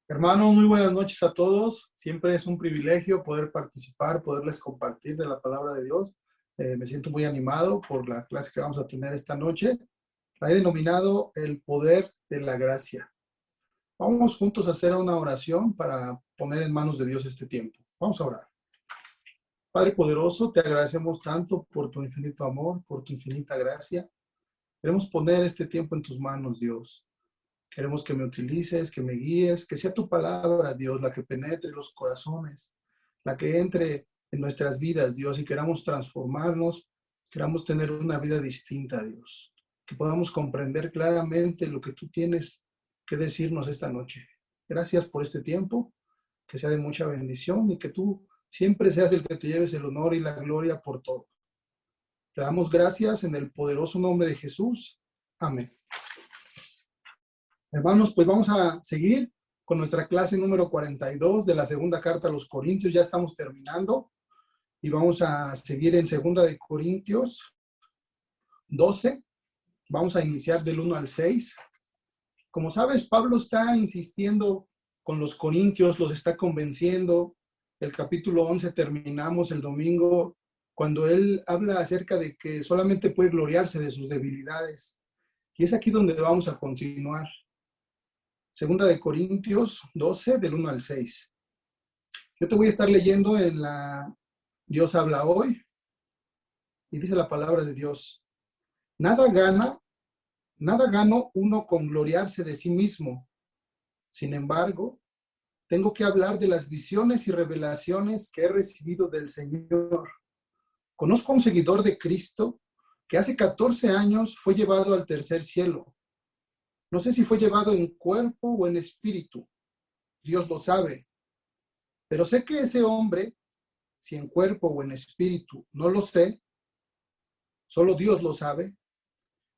Hermanos, muy buenas noches a todos. Siempre es un privilegio poder participar, poderles compartir de la palabra de Dios. Me siento muy animado por la clase que vamos a tener esta noche. La he denominado el poder de la gracia. Vamos juntos a hacer una oración para poner en manos de Dios este tiempo. Vamos a orar. Padre poderoso, te agradecemos tanto por tu infinito amor, por tu infinita gracia. Queremos poner este tiempo en tus manos, Dios. Queremos que me utilices, que me guíes, que sea tu palabra, Dios, la que penetre los corazones, la que entre en nuestras vidas, Dios, y queramos transformarnos, queramos tener una vida distinta, Dios. Que podamos comprender claramente lo que tú tienes que decirnos esta noche. Gracias por este tiempo, que sea de mucha bendición y que tú siempre seas el que te lleves el honor y la gloria por todo. Te damos gracias en el poderoso nombre de Jesús. Amén. Hermanos, pues vamos a seguir con nuestra clase número 42 de la segunda carta a los Corintios. Ya estamos terminando y vamos a seguir en segunda de Corintios 12. Vamos a iniciar del 1 al 6. Como sabes, Pablo está insistiendo con los corintios, los está convenciendo. El capítulo 11 terminamos el domingo cuando él habla acerca de que solamente puede gloriarse de sus debilidades. Y es aquí donde vamos a continuar. Segunda de Corintios 12, del 1 al 6. Yo te voy a estar leyendo en la Dios habla hoy y dice la palabra de Dios. Nada gano uno con gloriarse de sí mismo. Sin embargo, tengo que hablar de las visiones y revelaciones que he recibido del Señor. Conozco a un seguidor de Cristo que hace 14 años fue llevado al tercer cielo. No sé si fue llevado en cuerpo o en espíritu. Dios lo sabe. Pero sé que ese hombre, si en cuerpo o en espíritu, no lo sé, solo Dios lo sabe,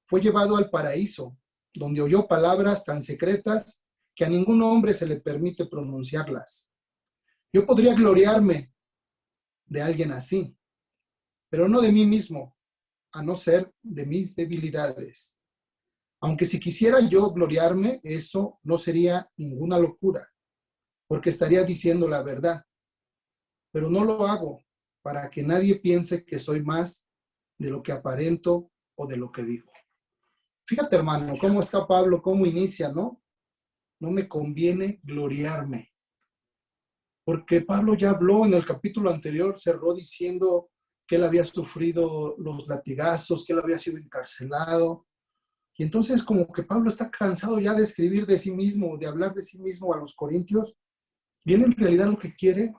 fue llevado al paraíso, donde oyó palabras tan secretas que a ningún hombre se le permite pronunciarlas. Yo podría gloriarme de alguien así, pero no de mí mismo, a no ser de mis debilidades. Aunque si quisiera yo gloriarme, eso no sería ninguna locura, porque estaría diciendo la verdad. Pero no lo hago para que nadie piense que soy más de lo que aparento o de lo que digo. Fíjate, hermano, cómo está Pablo, cómo inicia, ¿no? No me conviene gloriarme. Porque Pablo ya habló en el capítulo anterior, cerró diciendo que él había sufrido los latigazos, que él había sido encarcelado. Y entonces como que Pablo está cansado ya de escribir de sí mismo, de hablar de sí mismo a los corintios. Y él en realidad lo que quiere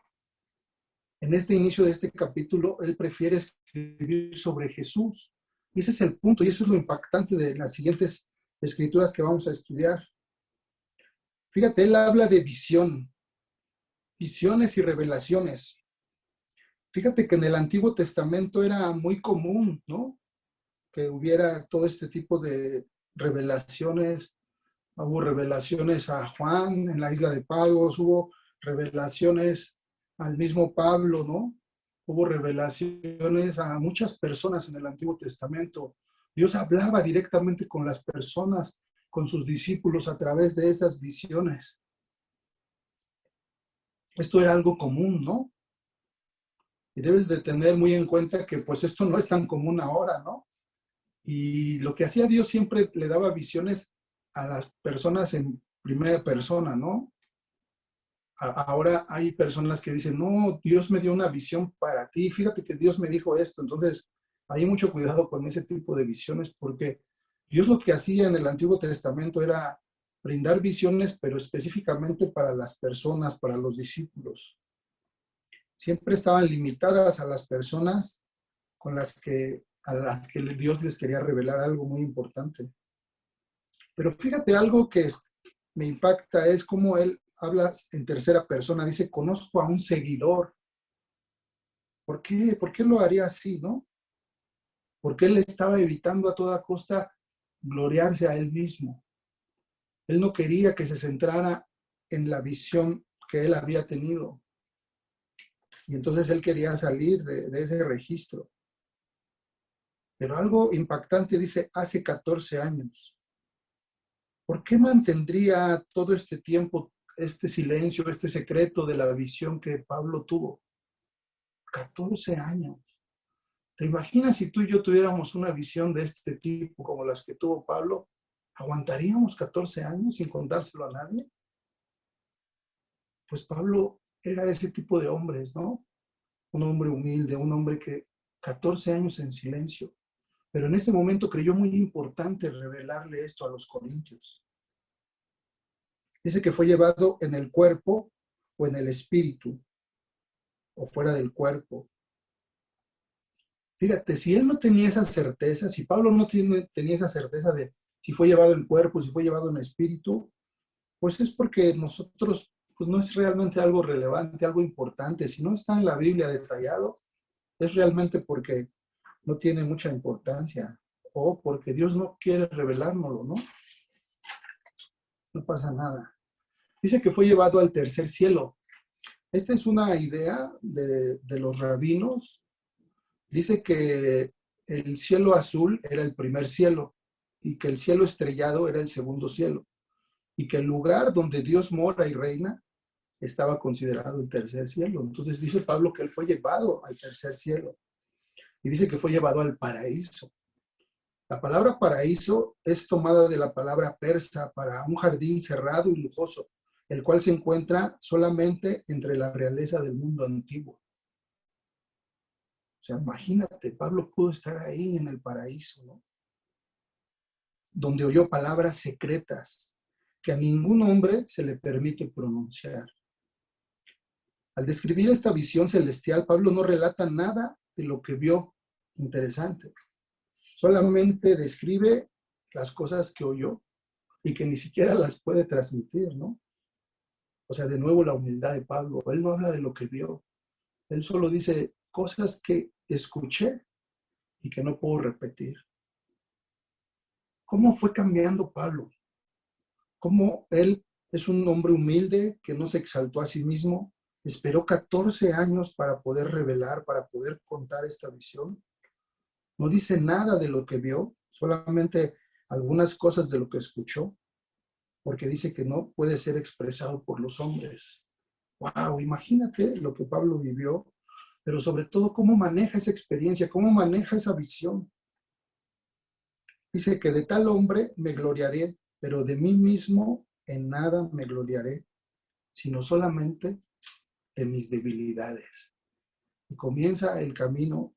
en este inicio de este capítulo, él prefiere escribir sobre Jesús. Y ese es el punto, y eso es lo impactante de las siguientes escrituras que vamos a estudiar. Fíjate, él habla de visión, visiones y revelaciones. Fíjate que en el Antiguo Testamento era muy común, ¿no? Que hubiera todo este tipo de revelaciones. Hubo revelaciones a Juan en la isla de Patmos, hubo revelaciones al mismo Pablo, ¿no? Hubo revelaciones a muchas personas en el Antiguo Testamento. Dios hablaba directamente con las personas, con sus discípulos a través de esas visiones. Esto era algo común, ¿no? Y debes de tener muy en cuenta que pues esto no es tan común ahora, ¿no? Y lo que hacía Dios siempre le daba visiones a las personas en primera persona, ¿no? Ahora hay personas que dicen, no, Dios me dio una visión para ti, fíjate que Dios me dijo esto. Entonces, hay mucho cuidado con ese tipo de visiones porque Dios lo que hacía en el Antiguo Testamento era brindar visiones, pero específicamente para las personas, para los discípulos. Siempre estaban limitadas a las personas a las que Dios les quería revelar algo muy importante. Pero fíjate, algo que me impacta es cómo él habla en tercera persona. Dice, conozco a un seguidor. ¿Por qué? ¿Por qué lo haría así, no? Porque él estaba evitando a toda costa gloriarse a él mismo. Él no quería que se centrara en la visión que él había tenido. Y entonces él quería salir de ese registro. Pero algo impactante dice, hace 14 años. ¿Por qué mantendría todo este tiempo este silencio, este secreto de la visión que Pablo tuvo. 14 años. ¿Te imaginas si tú y yo tuviéramos una visión de este tipo como las que tuvo Pablo? ¿Aguantaríamos 14 años sin contárselo a nadie? Pues Pablo era ese tipo de hombres, ¿no? Un hombre humilde, un hombre que 14 años en silencio. Pero en ese momento creyó muy importante revelarle esto a los corintios. Dice que fue llevado en el cuerpo o en el espíritu o fuera del cuerpo. Fíjate, si él no tenía esa certeza, si Pablo no tenía esa certeza de si fue llevado en cuerpo, si fue llevado en espíritu, pues es porque nosotros, pues no es realmente algo relevante, algo importante. Si no está en la Biblia detallado, es realmente porque no tiene mucha importancia o porque Dios no quiere revelárnoslo, ¿no? No pasa nada. Dice que fue llevado al tercer cielo. Esta es una idea de los rabinos. Dice que el cielo azul era el primer cielo y que el cielo estrellado era el segundo cielo y que el lugar donde Dios mora y reina estaba considerado el tercer cielo. Entonces dice Pablo que él fue llevado al tercer cielo y dice que fue llevado al paraíso. La palabra paraíso es tomada de la palabra persa para un jardín cerrado y lujoso, el cual se encuentra solamente entre la realeza del mundo antiguo. O sea, imagínate, Pablo pudo estar ahí en el paraíso, ¿no? Donde oyó palabras secretas que a ningún hombre se le permite pronunciar. Al describir esta visión celestial, Pablo no relata nada de lo que vio interesante. Solamente describe las cosas que oyó y que ni siquiera las puede transmitir, ¿no? O sea, de nuevo la humildad de Pablo. Él no habla de lo que vio. Él solo dice cosas que escuché y que no puedo repetir. ¿Cómo fue cambiando Pablo? ¿Cómo él es un hombre humilde que no se exaltó a sí mismo? Esperó 14 años para poder revelar, para poder contar esta visión. No dice nada de lo que vio, solamente algunas cosas de lo que escuchó, porque dice que no puede ser expresado por los hombres. Wow, imagínate lo que Pablo vivió, pero sobre todo cómo maneja esa experiencia, cómo maneja esa visión. Dice que de tal hombre me gloriaré, pero de mí mismo en nada me gloriaré, sino solamente de mis debilidades. Y comienza el camino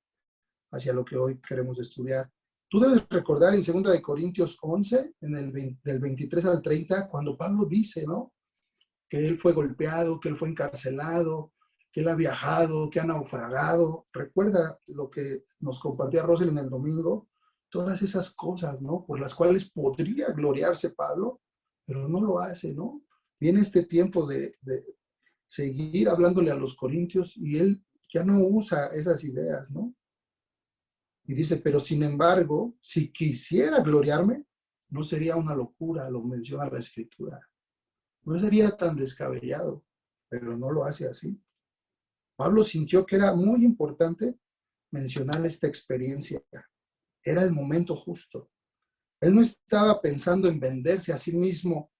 hacia lo que hoy queremos estudiar. Tú debes recordar en 2 de Corintios 11, del 23 al 30, cuando Pablo dice, ¿no? Que él fue golpeado, que él fue encarcelado, que él ha viajado, que ha naufragado. Recuerda lo que nos compartía Rosel en el domingo, todas esas cosas, ¿no? Por las cuales podría gloriarse Pablo, pero no lo hace, ¿no? Viene este tiempo de seguir hablándole a los corintios y él ya no usa esas ideas, ¿no? Y dice, pero sin embargo, si quisiera gloriarme, no sería una locura, lo menciona la Escritura. No sería tan descabellado, pero no lo hace así. Pablo sintió que era muy importante mencionar esta experiencia. Era el momento justo. Él no estaba pensando en venderse a sí mismo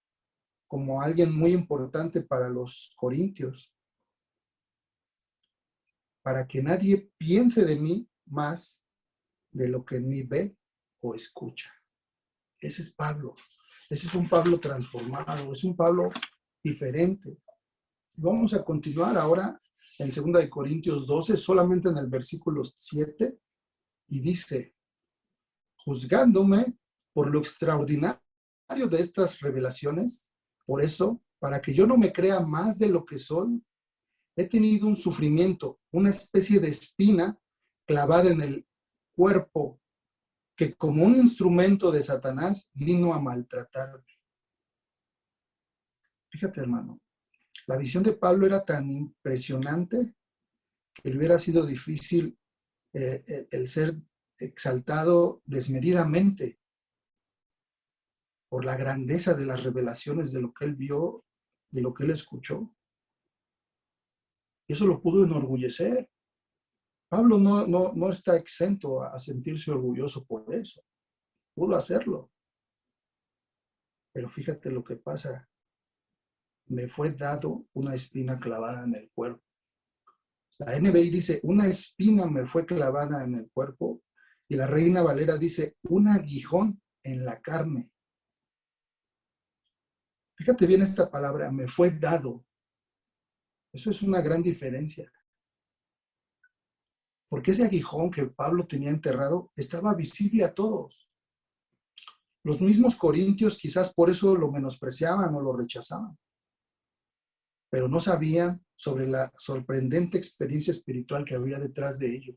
como alguien muy importante para los corintios, para que nadie piense de mí más de lo que en mí ve o escucha. Ese es Pablo. Ese es un Pablo transformado, es un Pablo diferente. Vamos a continuar ahora en 2 de Corintios 12, solamente en el versículo 7, y dice, juzgándome por lo extraordinario de estas revelaciones, por eso, para que yo no me crea más de lo que soy, he tenido un sufrimiento, una especie de espina clavada en el cuerpo, que como un instrumento de Satanás vino a maltratarme. Fíjate, hermano, la visión de Pablo era tan impresionante que le hubiera sido difícil el ser exaltado desmedidamente por la grandeza de las revelaciones de lo que él vio, de lo que él escuchó. Y eso lo pudo enorgullecer. Pablo no está exento a sentirse orgulloso por eso. Pudo hacerlo. Pero fíjate lo que pasa. me fue dado una espina clavada en el cuerpo. La NBI dice, una espina me fue clavada en el cuerpo, y la Reina Valera dice, un aguijón en la carne. Fíjate bien esta palabra, me fue dado. Eso es una gran diferencia. Porque ese aguijón que Pablo tenía enterrado estaba visible a todos. Los mismos corintios quizás por eso lo menospreciaban o lo rechazaban, pero no sabían sobre la sorprendente experiencia espiritual que había detrás de ello.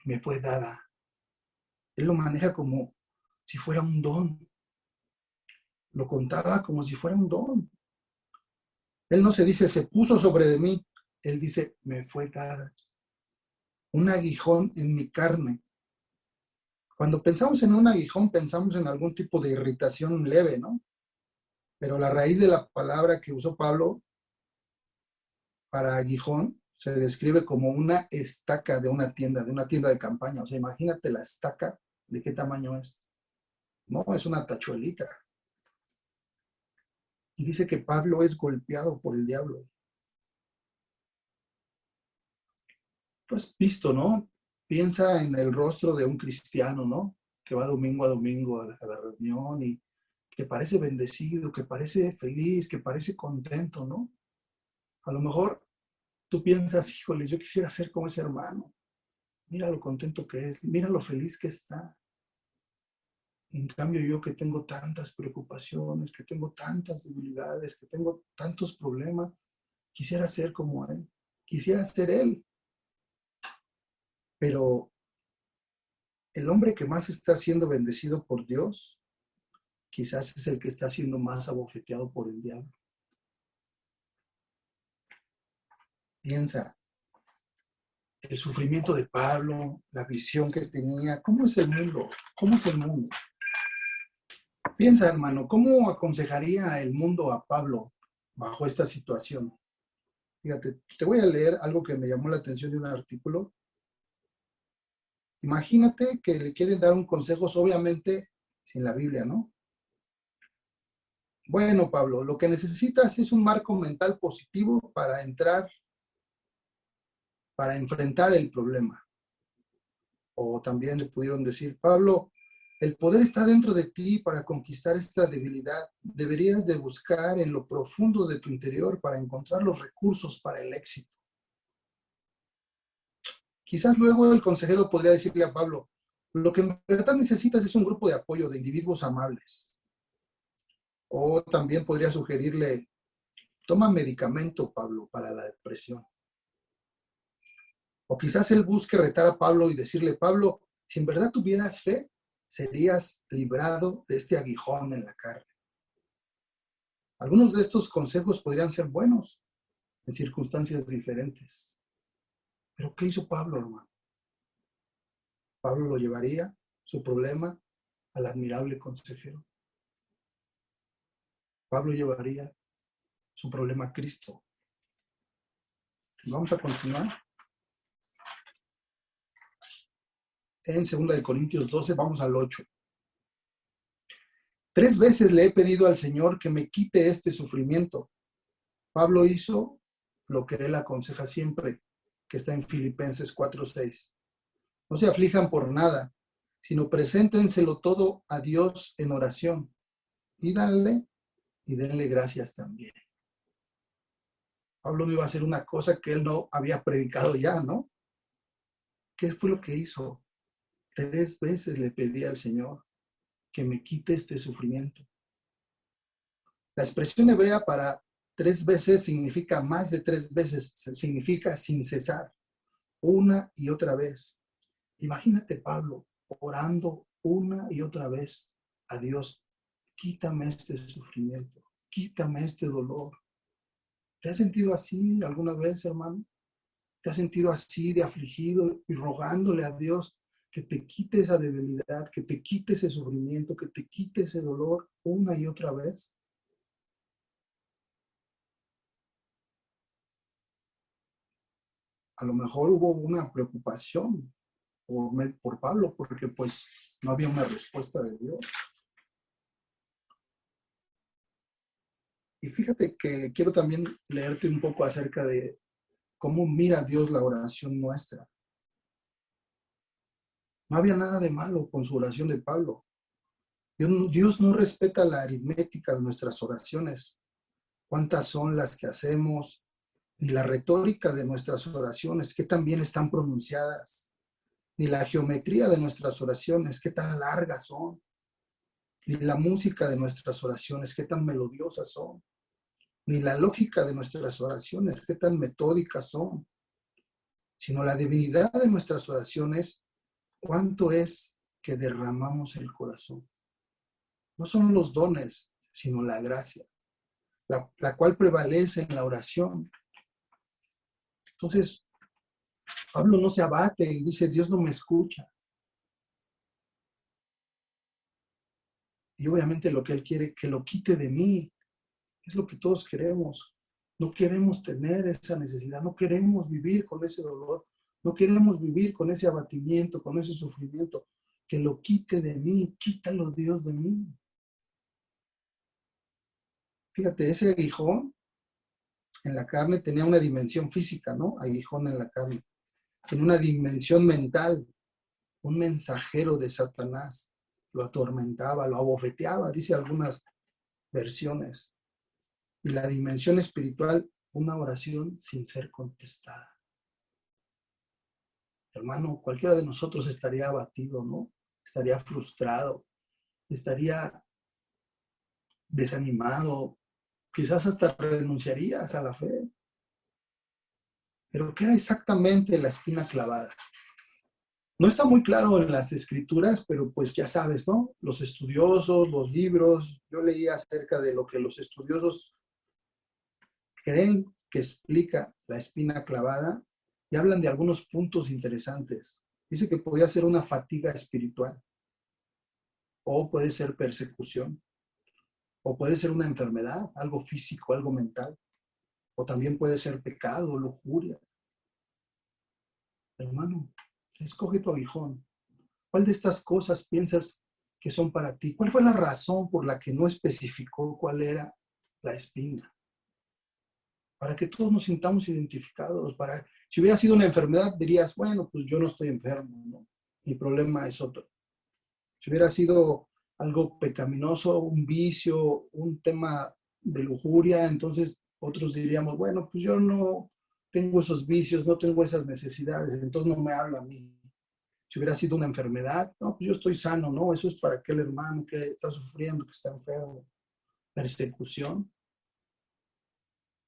Me fue dada. Él lo maneja como si fuera un don. Lo contaba como si fuera un don. Él no se dice, se puso sobre de mí. Él dice, me fue dada. Un aguijón en mi carne. Cuando pensamos en un aguijón, pensamos en algún tipo de irritación leve, ¿no? Pero la raíz de la palabra que usó Pablo para aguijón se describe como una estaca de una tienda de campaña. O sea, imagínate la estaca, ¿de qué tamaño es? No, es una tachuelita. Y dice que Pablo es golpeado por el diablo. Tú has visto, ¿no? Piensa en el rostro de un cristiano, ¿no? Que va domingo a domingo a la reunión y que parece bendecido, que parece feliz, que parece contento, ¿no? A lo mejor tú piensas, híjole, yo quisiera ser como ese hermano. Mira lo contento que es, mira lo feliz que está. En cambio, yo que tengo tantas preocupaciones, que tengo tantas debilidades, que tengo tantos problemas, quisiera ser como él, quisiera ser él. Pero el hombre que más está siendo bendecido por Dios, quizás es el que está siendo más abofeteado por el diablo. Piensa, el sufrimiento de Pablo, la visión que tenía, ¿cómo es el mundo? ¿Cómo es el mundo? Piensa, hermano, ¿cómo aconsejaría el mundo a Pablo bajo esta situación? Fíjate, te voy a leer algo que me llamó la atención de un artículo. Imagínate que le quieren dar un consejo, obviamente sin la Biblia, ¿no? Bueno, Pablo, lo que necesitas es un marco mental positivo para enfrentar el problema. O también le pudieron decir, Pablo, el poder está dentro de ti para conquistar esta debilidad. Deberías de buscar en lo profundo de tu interior para encontrar los recursos para el éxito. Quizás luego el consejero podría decirle a Pablo, lo que en verdad necesitas es un grupo de apoyo de individuos amables. O también podría sugerirle, toma medicamento, Pablo, para la depresión. O quizás él busque retar a Pablo y decirle, Pablo, si en verdad tuvieras fe, serías librado de este aguijón en la carne. Algunos de estos consejos podrían ser buenos en circunstancias diferentes. Pero ¿qué hizo Pablo, hermano? Pablo lo llevaría, su problema, al admirable consejero. Pablo llevaría su problema a Cristo. Vamos a continuar. En 2 Corintios 12, vamos al 8. 3 veces le he pedido al Señor que me quite este sufrimiento. Pablo hizo lo que él aconseja siempre, que está en Filipenses 4:6. No se aflijan por nada, sino preséntenselo todo a Dios en oración. Pídanle y denle gracias también. Pablo no iba a hacer una cosa que él no había predicado ya, ¿no? ¿Qué fue lo que hizo? 3 veces le pedí al Señor que me quite este sufrimiento. La expresión hebrea para 3 veces significa más de 3 veces, significa sin cesar, una y otra vez. Imagínate Pablo orando una y otra vez a Dios, quítame este sufrimiento, quítame este dolor. ¿Te has sentido así alguna vez, hermano? ¿Te has sentido así de afligido y rogándole a Dios que te quite esa debilidad, que te quite ese sufrimiento, que te quite ese dolor una y otra vez? A lo mejor hubo una preocupación por Pablo, porque pues no había una respuesta de Dios. Y fíjate que quiero también leerte un poco acerca de cómo mira Dios la oración nuestra. No había nada de malo con su oración de Pablo. Dios no respeta la aritmética de nuestras oraciones. ¿Cuántas son las que hacemos? Ni la retórica de nuestras oraciones, qué tan bien están pronunciadas. Ni la geometría de nuestras oraciones, qué tan largas son. Ni la música de nuestras oraciones, qué tan melodiosas son. Ni la lógica de nuestras oraciones, qué tan metódicas son. Sino la divinidad de nuestras oraciones, cuánto es que derramamos el corazón. No son los dones, sino la gracia, la cual prevalece en la oración. Entonces, Pablo no se abate y dice, Dios no me escucha. Y obviamente lo que él quiere, que lo quite de mí, es lo que todos queremos. No queremos tener esa necesidad, no queremos vivir con ese dolor, no queremos vivir con ese abatimiento, con ese sufrimiento. Que lo quite de mí, quítalo Dios de mí. Fíjate, ese aguijón en la carne tenía una dimensión física, ¿no? Aguijón en la carne. En una dimensión mental, un mensajero de Satanás lo atormentaba, lo abofeteaba, dice algunas versiones. Y la dimensión espiritual, una oración sin ser contestada. Hermano, cualquiera de nosotros estaría abatido, ¿no? Estaría frustrado, estaría desanimado, quizás hasta renunciarías a la fe. Pero ¿qué era exactamente la espina clavada? No está muy claro en las escrituras, pero pues ya sabes, ¿no? Los estudiosos, los libros, yo leí acerca de lo que los estudiosos creen que explica la espina clavada y hablan de algunos puntos interesantes. Dice que podía ser una fatiga espiritual, o puede ser persecución, o puede ser una enfermedad, algo físico, algo mental, o también puede ser pecado, lujuria. Hermano, escoge tu aguijón. ¿Cuál de estas cosas piensas que son para ti? ¿Cuál fue la razón por la que no especificó cuál era la espina? Para que todos nos sintamos identificados. Si hubiera sido una enfermedad, dirías, bueno, pues yo no estoy enfermo, ¿no? Mi problema es otro. Si hubiera sido algo pecaminoso, un vicio, un tema de lujuria, entonces otros diríamos, bueno, pues yo no tengo esos vicios, no tengo esas necesidades, entonces no me habla a mí. Si hubiera sido una enfermedad, no, pues yo estoy sano, no, eso es para aquel hermano que está sufriendo, que está enfermo. Persecución.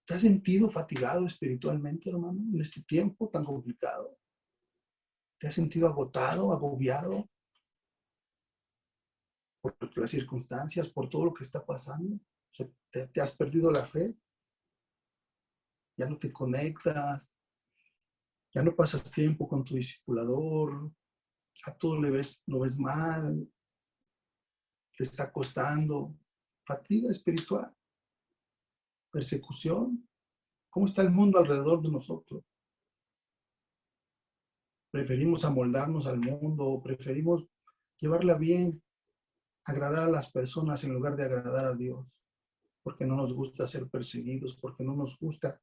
¿Te has sentido fatigado espiritualmente, hermano, en este tiempo tan complicado? ¿Te has sentido agotado, agobiado por las circunstancias, por todo lo que está pasando? O sea, ¿te has perdido la fe? ¿Ya no te conectas? ¿Ya no pasas tiempo con tu discipulador? ¿A todo lo ves mal? ¿Te está costando? Fatiga espiritual. Persecución. ¿Cómo está el mundo alrededor de nosotros? Preferimos amoldarnos al mundo, preferimos llevarla bien, agradar a las personas en lugar de agradar a Dios, porque no nos gusta ser perseguidos, porque no nos gusta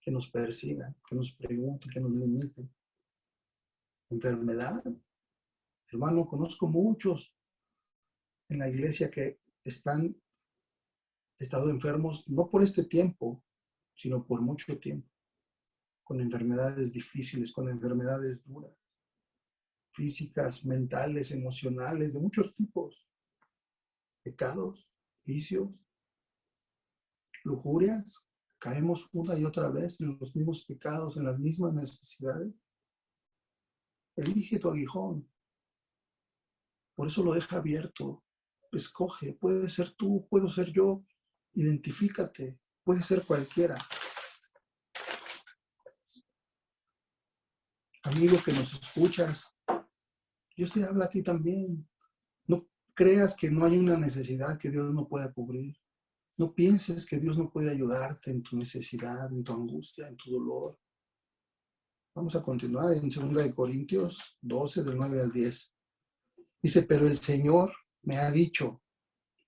que nos persigan, que nos pregunten, que nos limiten. Enfermedad. Hermano, conozco muchos en la iglesia que están estado enfermos, no por este tiempo, sino por mucho tiempo, con enfermedades difíciles, con enfermedades duras, físicas, mentales, emocionales, de muchos tipos, pecados, vicios, lujurias, caemos una y otra vez en los mismos pecados, en las mismas necesidades. Elige tu aguijón, por eso lo deja abierto, escoge, puede ser tú, puedo ser yo, identifícate, puede ser cualquiera. Amigo que nos escuchas, Dios te habla a ti también. No creas que no hay una necesidad que Dios no pueda cubrir. No pienses que Dios no puede ayudarte en tu necesidad, en tu angustia, en tu dolor. Vamos a continuar en 2 Corintios 12, del 9 al 10. Dice, pero el Señor me ha dicho,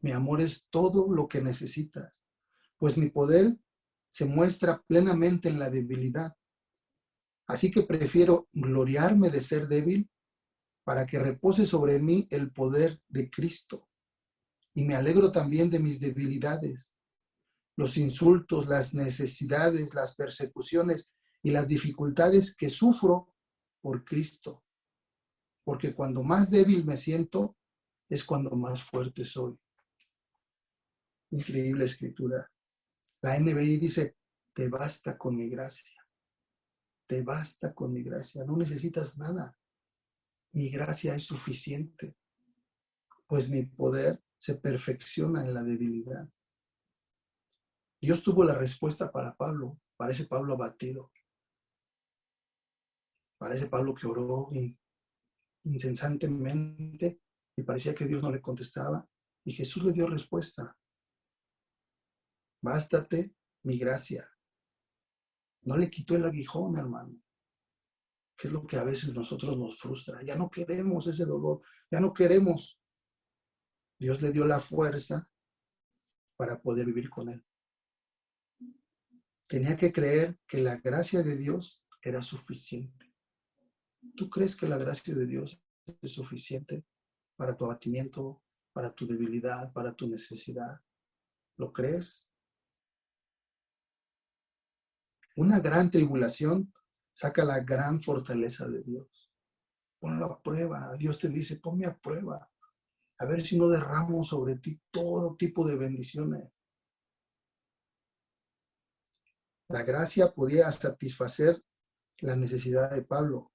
mi amor es todo lo que necesitas. pues mi poder se muestra plenamente en la debilidad. Así que prefiero gloriarme de ser débil para que repose sobre mí el poder de Cristo. Y me alegro también de mis debilidades, los insultos, las necesidades, las persecuciones y las dificultades que sufro por Cristo. Porque cuando más débil me siento, es cuando más fuerte soy. Increíble escritura. La NBI dice, te basta con mi gracia. Te basta con mi gracia. No necesitas nada. Mi gracia es suficiente, pues mi poder se perfecciona en la debilidad. Dios tuvo la respuesta para Pablo, para ese Pablo abatido, para ese Pablo que oró incesantemente y parecía que Dios no le contestaba. Y Jesús le dio respuesta. Bástate mi gracia. No le quitó el aguijón, hermano. Que es lo que a veces nosotros nos frustra. Ya no queremos ese dolor, ya no queremos. Dios le dio la fuerza para poder vivir con él. Tenía que creer que la gracia de Dios era suficiente. ¿Tú crees que la gracia de Dios es suficiente para tu abatimiento, para tu debilidad, para tu necesidad? ¿Lo crees? Una gran tribulación saca la gran fortaleza de Dios. Ponlo a prueba. Dios te dice, ponme a prueba. A ver si no derramo sobre ti todo tipo de bendiciones. La gracia podía satisfacer la necesidad de Pablo,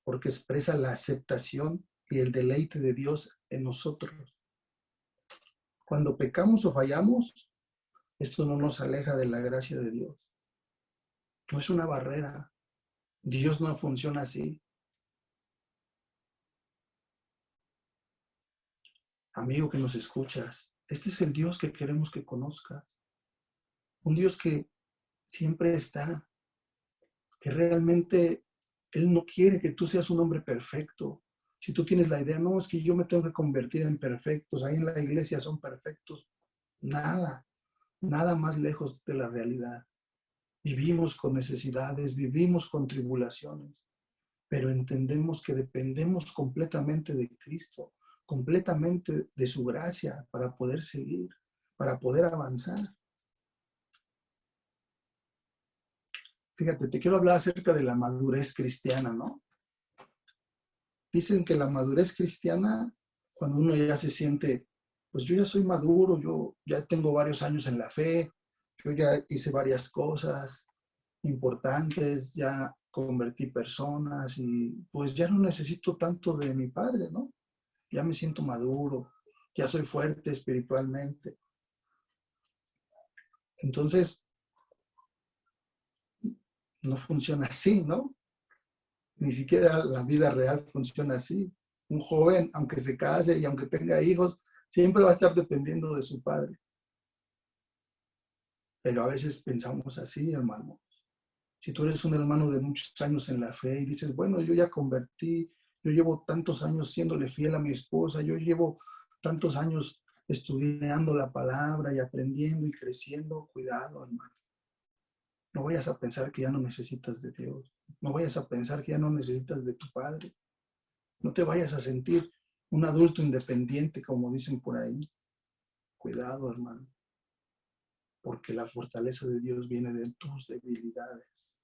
porque expresa la aceptación y el deleite de Dios en nosotros. Cuando pecamos o fallamos, esto no nos aleja de la gracia de Dios. No es una barrera. Dios no funciona así. Amigo que nos escuchas, este es el Dios que queremos que conozcas. Un Dios que siempre está, que realmente Él no quiere que tú seas un hombre perfecto. Si tú tienes la idea, no, es que yo me tengo que convertir en perfectos, ahí en la iglesia son perfectos. Nada, nada más lejos de la realidad. Vivimos con necesidades, vivimos con tribulaciones, pero entendemos que dependemos completamente de Cristo, completamente de su gracia para poder seguir, para poder avanzar. Fíjate, te quiero hablar acerca de la madurez cristiana, ¿no? Dicen que la madurez cristiana, cuando uno ya se siente, pues yo ya soy maduro, yo ya tengo varios años en la fe, yo ya hice varias cosas importantes, ya convertí personas y pues ya no necesito tanto de mi padre, ¿no? Ya me siento maduro, ya soy fuerte espiritualmente. Entonces, no funciona así, ¿no? Ni siquiera la vida real funciona así. Un joven, aunque se case y aunque tenga hijos, siempre va a estar dependiendo de su padre. Pero a veces pensamos así, hermano. Si tú eres un hermano de muchos años en la fe y dices, bueno, yo ya convertí, yo llevo tantos años siéndole fiel a mi esposa, yo llevo tantos años estudiando la palabra y aprendiendo y creciendo, cuidado, hermano. No vayas a pensar que ya no necesitas de Dios. No vayas a pensar que ya no necesitas de tu Padre. No te vayas a sentir un adulto independiente, como dicen por ahí. Cuidado, hermano. Porque la fortaleza de Dios viene de tus debilidades.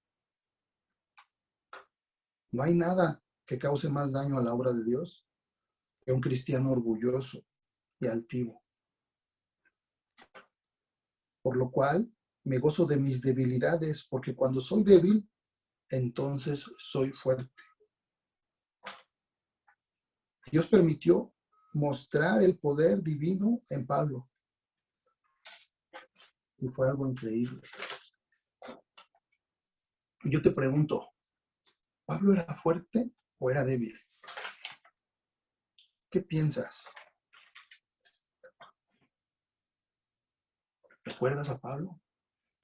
No hay nada que cause más daño a la obra de Dios que un cristiano orgulloso y altivo. Por lo cual, me gozo de mis debilidades, porque cuando soy débil, entonces soy fuerte. Dios permitió mostrar el poder divino en Pablo. Y fue algo increíble. Y yo te pregunto, ¿Pablo era fuerte o era débil? ¿Qué piensas? ¿Recuerdas a Pablo?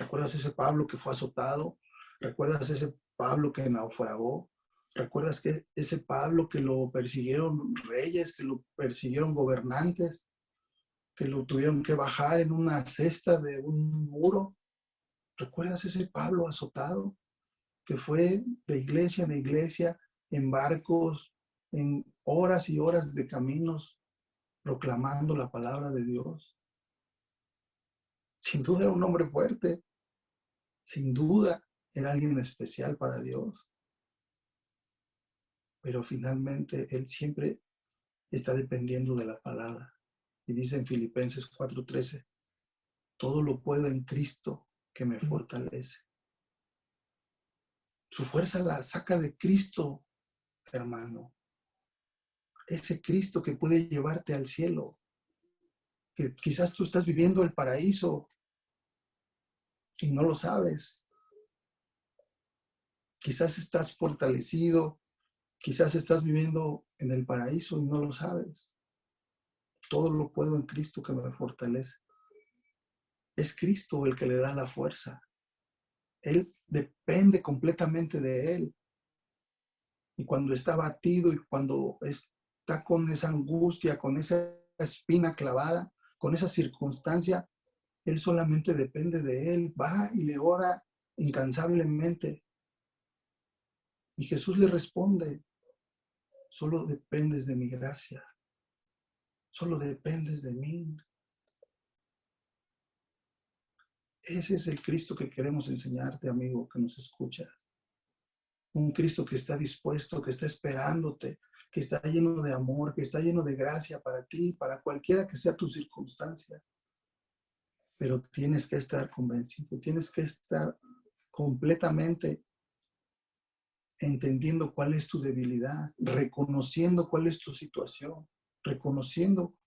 ¿Recuerdas ese Pablo que fue azotado? ¿Recuerdas ese Pablo que naufragó? ¿Recuerdas que ese Pablo que lo persiguieron reyes, que lo persiguieron gobernantes, que lo tuvieron que bajar en una cesta de un muro. ¿Recuerdas ese Pablo azotado que fue de iglesia en iglesia, en barcos, en horas y horas de caminos, proclamando la palabra de Dios? Sin duda era un hombre fuerte, sin duda era alguien especial para Dios, pero finalmente él siempre está dependiendo de la palabra. Y dice en Filipenses 4:13, todo lo puedo en Cristo que me fortalece. Su fuerza la saca de Cristo, hermano. Ese Cristo que puede llevarte al cielo. Que quizás tú estás viviendo el paraíso y no lo sabes. Quizás estás fortalecido, quizás estás viviendo en el paraíso y no lo sabes. Todo lo puedo en Cristo que me fortalece. Es Cristo el que le da la fuerza. Él depende completamente de Él. Y cuando está batido y cuando está con esa angustia, con esa espina clavada, con esa circunstancia, Él solamente depende de Él. Va y le ora incansablemente. Y Jesús le responde, solo dependes de mi gracia. Solo dependes de mí. Ese es el Cristo que queremos enseñarte, amigo, que nos escucha. Un Cristo que está dispuesto, que está esperándote, que está lleno de amor, que está lleno de gracia para ti, para cualquiera que sea tu circunstancia. Pero tienes que estar convencido, tienes que estar completamente entendiendo cuál es tu debilidad, reconociendo cuál es tu situación, reconociendo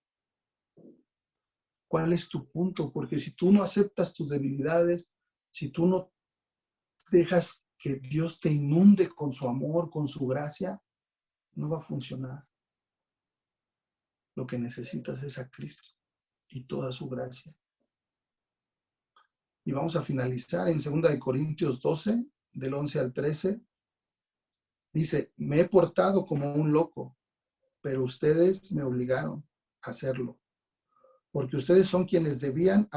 cuál es tu punto, porque si tú no aceptas tus debilidades, si tú no dejas que Dios te inunde con su amor, con su gracia, no va a funcionar. Lo que necesitas es a Cristo y toda su gracia. Y vamos a finalizar en 2 Corintios 12, del 11 al 13. Dice, me he portado como un loco, pero ustedes me obligaron a hacerlo, porque ustedes son quienes debían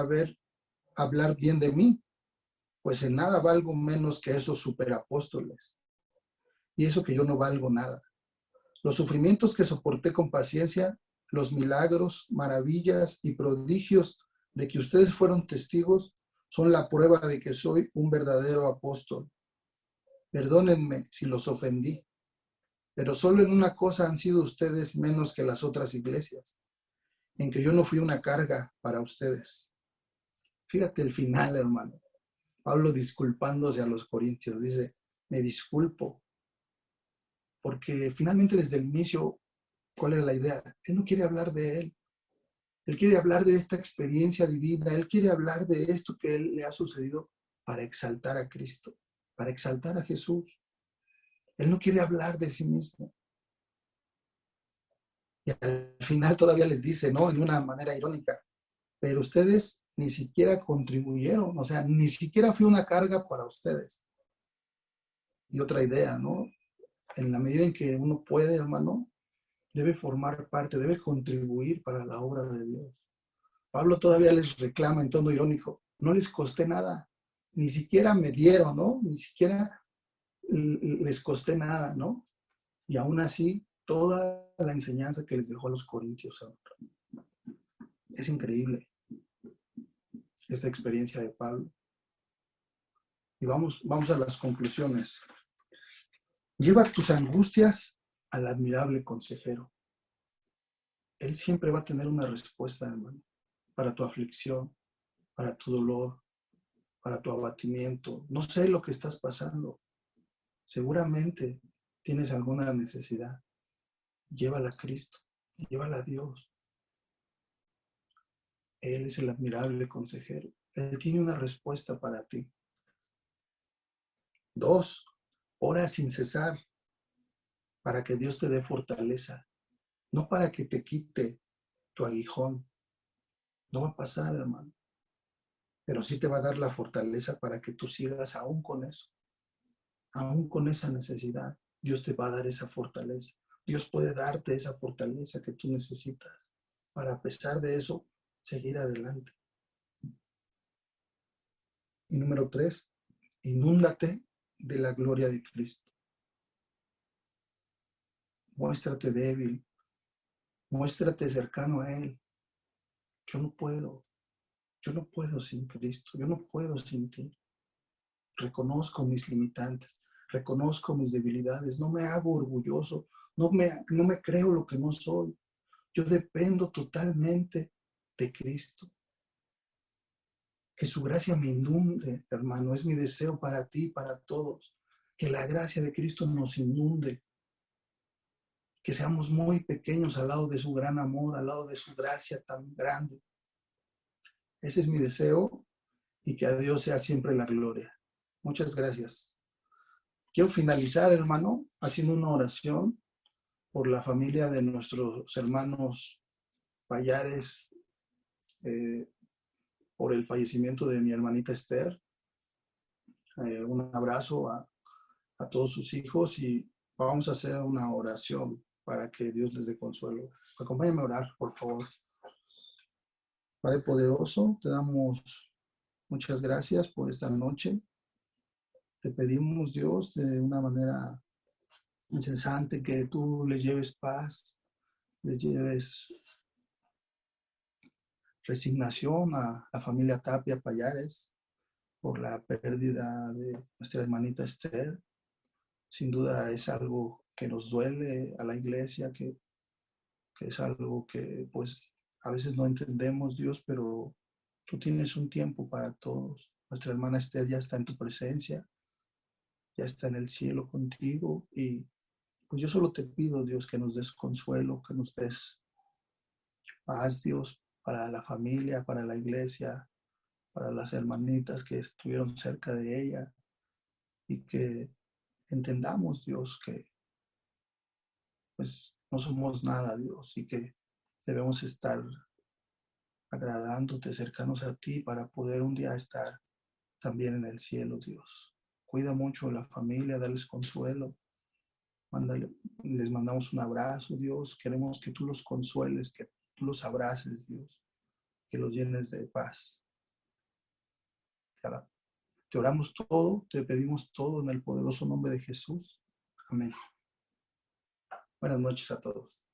hablar bien de mí, pues en nada valgo menos que esos superapóstoles. Y eso que yo no valgo nada. Los sufrimientos que soporté con paciencia, los milagros, maravillas y prodigios de que ustedes fueron testigos, son la prueba de que soy un verdadero apóstol. Perdónenme si los ofendí, pero solo en una cosa han sido ustedes menos que las otras iglesias, en que yo no fui una carga para ustedes. Fíjate el final, hermano. Pablo disculpándose a los corintios, dice, me disculpo, porque finalmente desde el inicio, ¿cuál era la idea? Él no quiere hablar de él. Él quiere hablar de esta experiencia divina. Él quiere hablar de esto que él le ha sucedido para exaltar a Cristo, para exaltar a Jesús. Él no quiere hablar de sí mismo. Y al final todavía les dice, ¿no? En una manera irónica, pero ustedes ni siquiera contribuyeron, o sea, ni siquiera fue una carga para ustedes. Y otra idea, ¿no? En la medida en que uno puede, hermano, debe formar parte, debe contribuir para la obra de Dios. Pablo todavía les reclama en tono irónico, no les costé nada, ni siquiera me dieron, ¿no? Ni siquiera les costé nada, ¿no? Y aún así, toda la enseñanza que les dejó a los corintios, es increíble esta experiencia de Pablo. Y vamos a las conclusiones. Lleva tus angustias al admirable consejero. Él siempre va a tener una respuesta, hermano, para tu aflicción, para tu dolor, para tu abatimiento. No sé lo que estás pasando. Seguramente tienes alguna necesidad. Llévala a Cristo, llévala a Dios. Él es el admirable consejero. Él tiene una respuesta para ti. 2, ora sin cesar para que Dios te dé fortaleza. No para que te quite tu aguijón. No va a pasar, hermano. Pero sí te va a dar la fortaleza para que tú sigas aún con eso. Aún con esa necesidad. Dios te va a dar esa fortaleza. Dios puede darte esa fortaleza que tú necesitas para, a pesar de eso, seguir adelante. Y número 3, inúndate de la gloria de Cristo. Muéstrate débil, muéstrate cercano a Él. Yo no puedo sin Cristo, yo no puedo sin ti. Reconozco mis limitantes, reconozco mis debilidades, no me hago orgulloso, no me creo lo que no soy. Yo dependo totalmente de Cristo. Que su gracia me inunde, hermano, es mi deseo para ti, para todos. Que la gracia de Cristo nos inunde. Que seamos muy pequeños al lado de su gran amor, al lado de su gracia tan grande. Ese es mi deseo y que a Dios sea siempre la gloria. Muchas gracias. Quiero finalizar, hermano, haciendo una oración por la familia de nuestros hermanos Payares, por el fallecimiento de mi hermanita Esther. Un abrazo a todos sus hijos y vamos a hacer una oración para que Dios les dé consuelo. Acompáñame a orar, por favor. Padre poderoso, te damos muchas gracias por esta noche. Te pedimos, Dios, de una manera incesante que tú les lleves paz, les lleves resignación a la familia Tapia Payares por la pérdida de nuestra hermanita Esther. Sin duda es algo que nos duele a la iglesia, que es algo que pues a veces no entendemos, Dios, pero tú tienes un tiempo para todos. Nuestra hermana Esther ya está en tu presencia, ya está en el cielo contigo y pues yo solo te pido, Dios, que nos des consuelo, que nos des paz, Dios, para la familia, para la iglesia, para las hermanitas que estuvieron cerca de ella y que entendamos, Dios, que pues no somos nada, Dios, y que debemos estar agradándote, cercanos a ti para poder un día estar también en el cielo, Dios. Cuida mucho a la familia, dales consuelo. Les mandamos un abrazo, Dios. Queremos que tú los consueles, que tú los abraces, Dios, que los llenes de paz. Te oramos todo, te pedimos todo en el poderoso nombre de Jesús. Amén. Buenas noches a todos.